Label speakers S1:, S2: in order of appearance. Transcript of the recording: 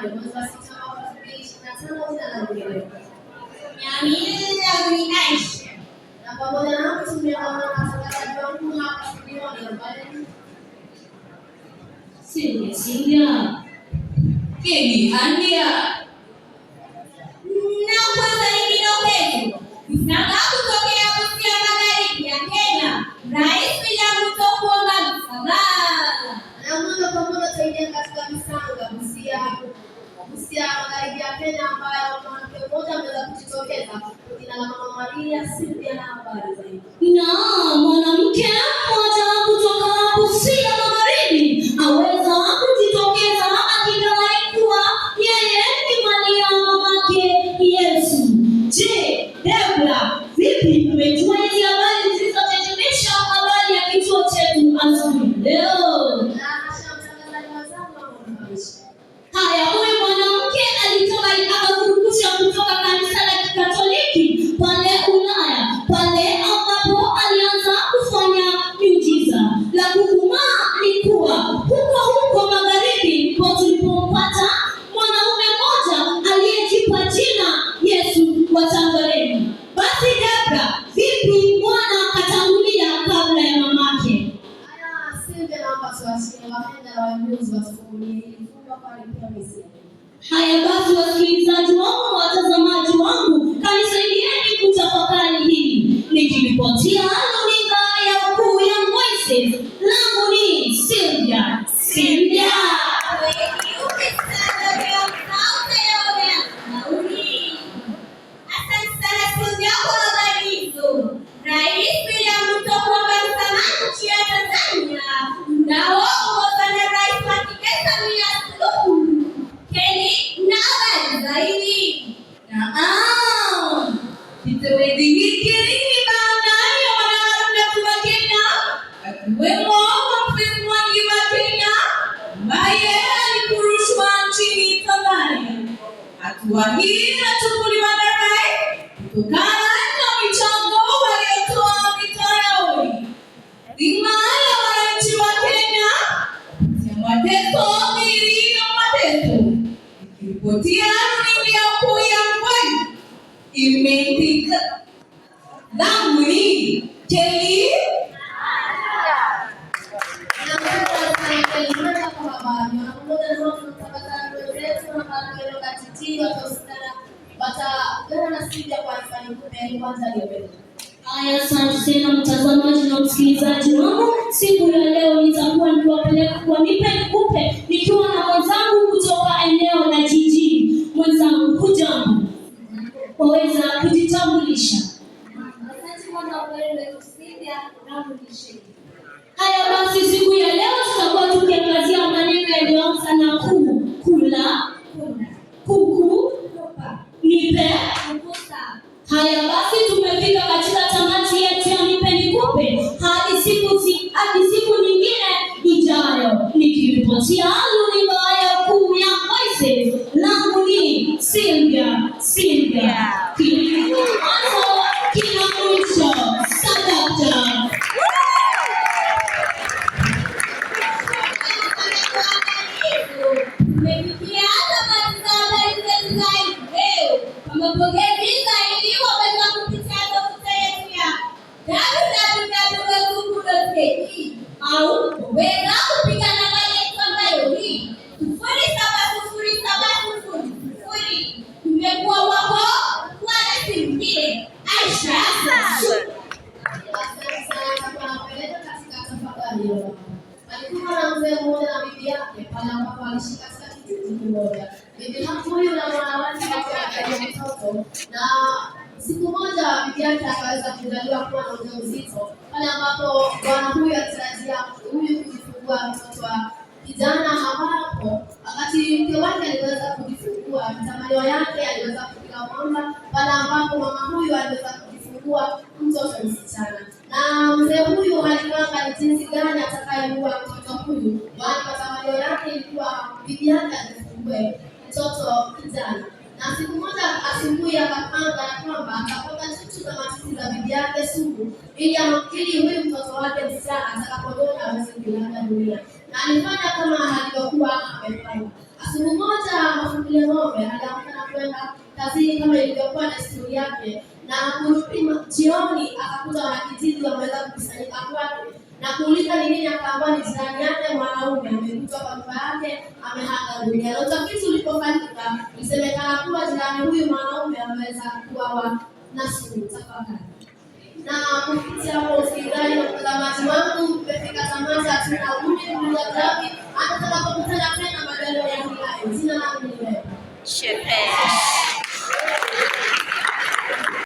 S1: Januari mwezi wa 6 mwaka 2025. Jina langu ni Leo.
S2: Nyamila ni Aisha.
S1: Na pamoja na hapo tumeona watangazaji wangu hapa studioni ambaye
S2: Sindia. Kedi Andia. Na kwanza ni Kinoketu. Msanga kutokea Busia Magharibi ya Kenya. Rais William Ruto kuomba msamaha.
S1: na moja kwa moja tuingia katika Msanga Busia Magharibi ya Kenya, ambayo mwanamke mmoja ameweza kujitokeza kwa jina la Mama Maria Sindia na habari zaidi.
S2: Na mwanamke mmoja kutoka Busia Magharibi aweza kujitokeza akidai kuwa yeye ni Maria mamake Yesu. Je, Debra, vipi umejua hizi habari zilizotetemesha habari ya kituo chetu asubuhi leo?
S1: Na hasha mtangazaji wazangu wamefahamisha.
S2: Haya, huyu mwanamke alitoka akakurudisha kutoka kanisa la Kikatoliki pale Ulaya, pale ambapo alianza kufanya miujiza. La kukumaa ni kuwa huko magharibi ndipo tulipompata mwanaume mmoja aliyejipa jina Yesu wa Tanzania. Basi Debra, vipi mwana akatangulia kabla ya mamake?
S1: Haya, Sindia naomba tuwashie wahenda wa ujuzi watufungulie funga kwa alipia misi.
S2: Haya basi, wasikilizaji wangu, watazamaji wangu, kanisaidieni kutafakari hili. Nikiripotia runinga ya Ukuu Young Voices, langu ni Sindia. Asante sana Sindia kwa habari hizo. Rais William Ruto kuomba msamaha nchi ya Tanzania. Naomba na Rais wa Kenya Samia Suluhu. Keni na habari zaidi. Naam. Kitowedingikini baadaye ya wanaharakati wa Kenya, akiwemo Mfalme Mwangi wa Kenya ambaye alifurushwa nchini Tanzania. Hatua hii inachukuliwa na rais kutokana na michango waliotoa mitandaoni. Dhima ya wananchi wa Kenya ya mateso milio mateso. Nikiripotia runinga ya Ukuu Young Voices, imeandika langu ni Kelly.
S1: Na mmoja sana kwa habari. Na mmoja na mtangazaji wetu hapa leo katika watosana watagana na Sindia kwa ifanye kupe kwanza leo.
S2: Haya, asante sana mtazamaji na msikilizaji wangu. Siku ya leo nitakuwa nikiwapeleka kwa nipe nikupe nikiwa na mwenzangu kutoka eneo la jijini. Mwenzangu, hujambo? Waweza kujitambulisha?
S1: Asante mwana wa wewe Sindia na mnishe.
S2: Haya basi, siku ya leo tutakuwa tukiangazia maneno yaliyoanza na kula, kuku, nipe,
S1: Kukusa.
S2: haya basi, tumefika katika tamati yetu ya nipe nikupe hadi siku nyingine ijayo. Nikiripotia runinga ya Ukuu Young Voices, langu ni Sindia. Kila mwanzo kila mwisho. Sadaka. Tumefikia tamati za habari zetu za leo. Kwa mapokezi zaidi waweza kupitia tovuti yetu ya www.ukuu.ke au waweza kupiga namba yetu ambayo ni 07007000. Tumekuwa wako wala si mwingine Aisha.
S1: Asante sana kwa kupeleka katika tafakari leo. Alikuwa na mzee mmoja na bibi yake pale ambapo alishika katika kijiji kimoja. Bibi huyu na mwanawake wakaja mtoto, na siku moja bibi yake akaweza kujaliwa kuwa na ujauzito pale ambapo bwana huyu alitarajia huyu kujifungua mtoto wa kijana, ambapo wakati mke wake aliweza kujifungua matamanio yake aliweza kufika kwamba pale ambapo mama huyu aliweza kujifungua mtoto msichana, na mzee huyu alipanga ni jinsi gani atakayemua mtoto huyu, kwani matamanio yake ilikuwa bibi yake ajifungue mtoto kijana. Na siku moja asubuhi akapanga kwamba atapanga chuchu za matiti za bibi yake sugu ili huyu mtoto wake msichana atakapoona aweze kuiaga dunia, na alifanya kama alivyokuwa amefanya. Asubuhi moja mafungulia ng'ombe aliamka na kwenda kazini kama ilivyokuwa desturi yake, na kurudi jioni akakuta wanakijiji wameweza kukusanyika kwake na kuuliza ni nini. Akaambiwa ni jirani yake mwanaume amekutwa kwa nyumba yake ameaga dunia. Na utafiti ulipofanyika ilisemekana kuwa jirani huyu mwanaume ameweza kuuawa na sumu. Tafakari. Na kupitia kwa usikilizaji na mtazamaji wangu, umefika tamati, hatuna budi kupiga dhambi hata tutakapokutana tena badala ya hila. Jina langu ni Shepherd.